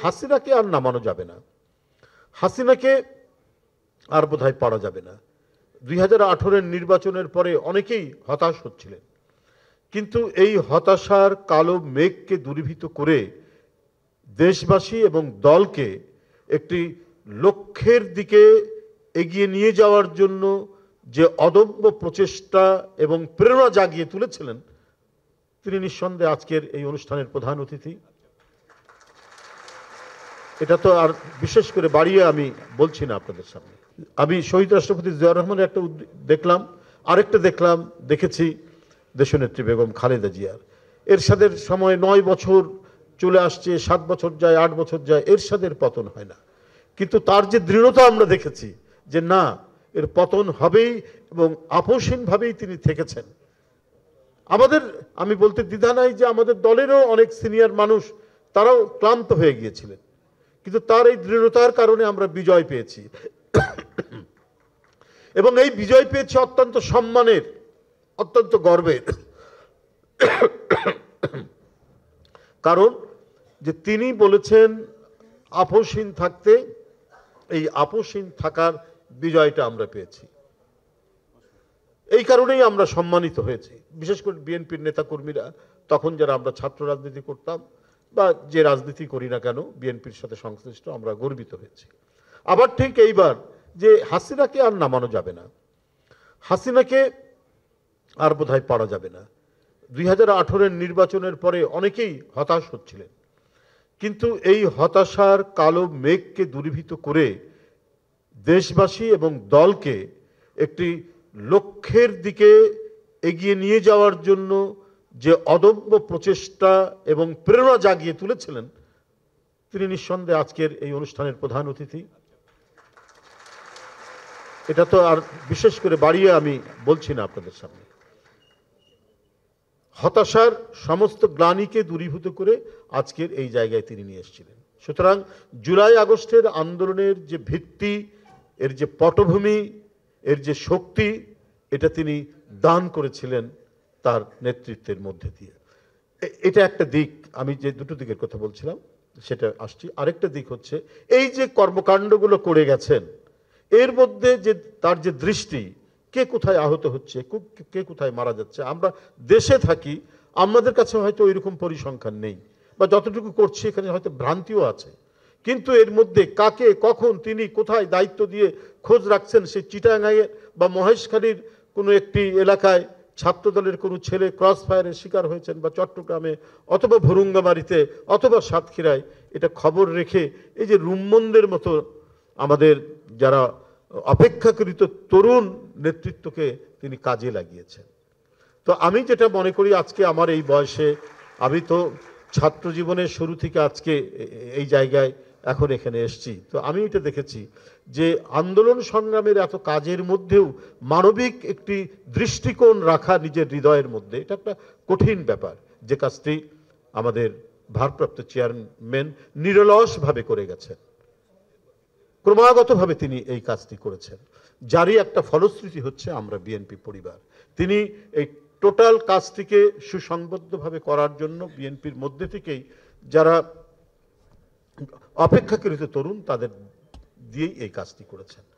হাসিনাকে আর নামানো যাবে না, হাসিনাকে আর বোধহয় পারা যাবে না। 2018-এর নির্বাচনের পরে অনেকেই হতাশ হচ্ছিলেন, কিন্তু এই হতাশার কালো মেঘকে দূরীভূত করে দেশবাসী এবং দলকে একটি লক্ষ্যের দিকে এগিয়ে নিয়ে যাওয়ার জন্য যে অদম্য প্রচেষ্টা এবং প্রেরণা জাগিয়ে তুলেছিলেন, তিনি নিঃসন্দেহে আজকের এই অনুষ্ঠানের প্রধান অতিথি। এটা তো আর বিশেষ করে বাড়িয়ে আমি বলছি না আপনাদের সামনে। আমি শহীদ রাষ্ট্রপতি জিয়াউর রহমানের একটা দেখলাম, আরেকটা দেখেছি দেশনেত্রী বেগম খালেদা জিয়ার। এরশাদের সময় 9 বছর চলে আসছে, 7 বছর যায়, 8 বছর যায়, এরশাদের পতন হয় না, কিন্তু তার যে দৃঢ়তা আমরা দেখেছি যে না, এর পতন হবেই, এবং আপোষহীনভাবেই তিনি থেকেছেন। আমি বলতে দ্বিধা নাই যে আমাদের দলেরও অনেক সিনিয়র মানুষ তারাও ক্লান্ত হয়ে গিয়েছিলেন, কিন্তু তার এই দৃঢ়তার কারণে আমরা বিজয় পেয়েছি, এবং এই বিজয় পেয়েছি অত্যন্ত সম্মানের, অত্যন্ত গর্বের। কারণ যে তিনি বলেছেন আপোষহীন থাকতে, এই আপোষহীন থাকার বিজয়টা আমরা পেয়েছি। এই কারণেই আমরা সম্মানিত হয়েছি, বিশেষ করে বিএনপির নেতাকর্মীরা, তখন যারা আমরা ছাত্র রাজনীতি করতাম বা যে রাজনীতি করি না কেন বিএনপির সাথে সংশ্লিষ্ট, আমরা গর্বিত হয়েছি। আবার ঠিক এইবার যে হাসিনাকে আর নামানো যাবে না, হাসিনাকে আর বোধহয় পারা যাবে না। 2018-এর নির্বাচনের পরে অনেকেই হতাশ হচ্ছিলেন, কিন্তু এই হতাশার কালো মেঘকে দূরীভূত করে দেশবাসী এবং দলকে একটি লক্ষ্যের দিকে এগিয়ে নিয়ে যাওয়ার জন্য যে অদম্য প্রচেষ্টা এবং প্রেরণা জাগিয়ে তুলেছিলেন, তিনি নিঃসন্দেহে আজকের এই অনুষ্ঠানের প্রধান অতিথি। এটা তো আর বিশেষ করে বাড়িয়ে আমি বলছি না আপনাদের সামনে। হতাশার সমস্ত গ্লানিকে দূরীভূত করে আজকের এই জায়গায় তিনি নিয়ে এসেছিলেন। সুতরাং জুলাই আগস্টের আন্দোলনের যে ভিত্তি, এর যে পটভূমি, এর যে শক্তি, এটা তিনি দান করেছিলেন তার নেতৃত্বের মধ্যে দিয়ে। এটা একটা দিক। আমি যে দুটো দিকের কথা বলছিলাম সেটা আসছি। আরেকটা দিক হচ্ছে এই যে কর্মকাণ্ডগুলো করে গেছেন, এর মধ্যে যে তার যে দৃষ্টি, কে কোথায় আহত হচ্ছে, কে কোথায় মারা যাচ্ছে, আমরা দেশে থাকি, আমাদের কাছে হয়তো ওইরকম পরিসংখ্যান নেই, বা যতটুকু করছি এখানে হয়তো ভ্রান্তিও আছে, কিন্তু এর মধ্যে কাকে কখন তিনি কোথায় দায়িত্ব দিয়ে খোঁজ রাখছেন, সেই চিটাগাঁয়ের বা মহেশখালীর কোনো একটি এলাকায় ছাত্রদলের কোনো ছেলে ক্রস ফায়ারের শিকার হয়েছেন, বা চট্টগ্রামে অথবা ভুরুঙ্গামারিতে অথবা সাতক্ষীরায়, এটা খবর রেখে এই যে রুম্মনদের মতো আমাদের যারা অপেক্ষাকৃত তরুণ নেতৃত্বকে তিনি কাজে লাগিয়েছেন। তো আমি যেটা মনে করি, আজকে আমার এই বয়সে, আমি তো ছাত্র জীবনের শুরু থেকে আজকে এই জায়গায় এখন এখানে এসেছি, তো আমি এটা দেখেছি যে আন্দোলন সংগ্রামের এত কাজের মধ্যেও মানবিক একটি দৃষ্টিকোণ রাখা নিজের হৃদয়ের মধ্যে, এটা একটা কঠিন ব্যাপার, যে কাজটি আমাদের ভারপ্রাপ্ত চেয়ারম্যান নিরলসভাবে করে গেছেন। ক্রমাগতভাবে তিনি এই কাজটি করেছেন, যারই একটা ফলশ্রুতি হচ্ছে আমরা বিএনপি পরিবার। তিনি এই টোটাল কাজটিকে সুসংবদ্ধভাবে করার জন্য বিএনপির মধ্যে থেকেই যারা অপেক্ষাকৃত তরুণ, তাদের দিয়েই এই কাজটি করেছেন।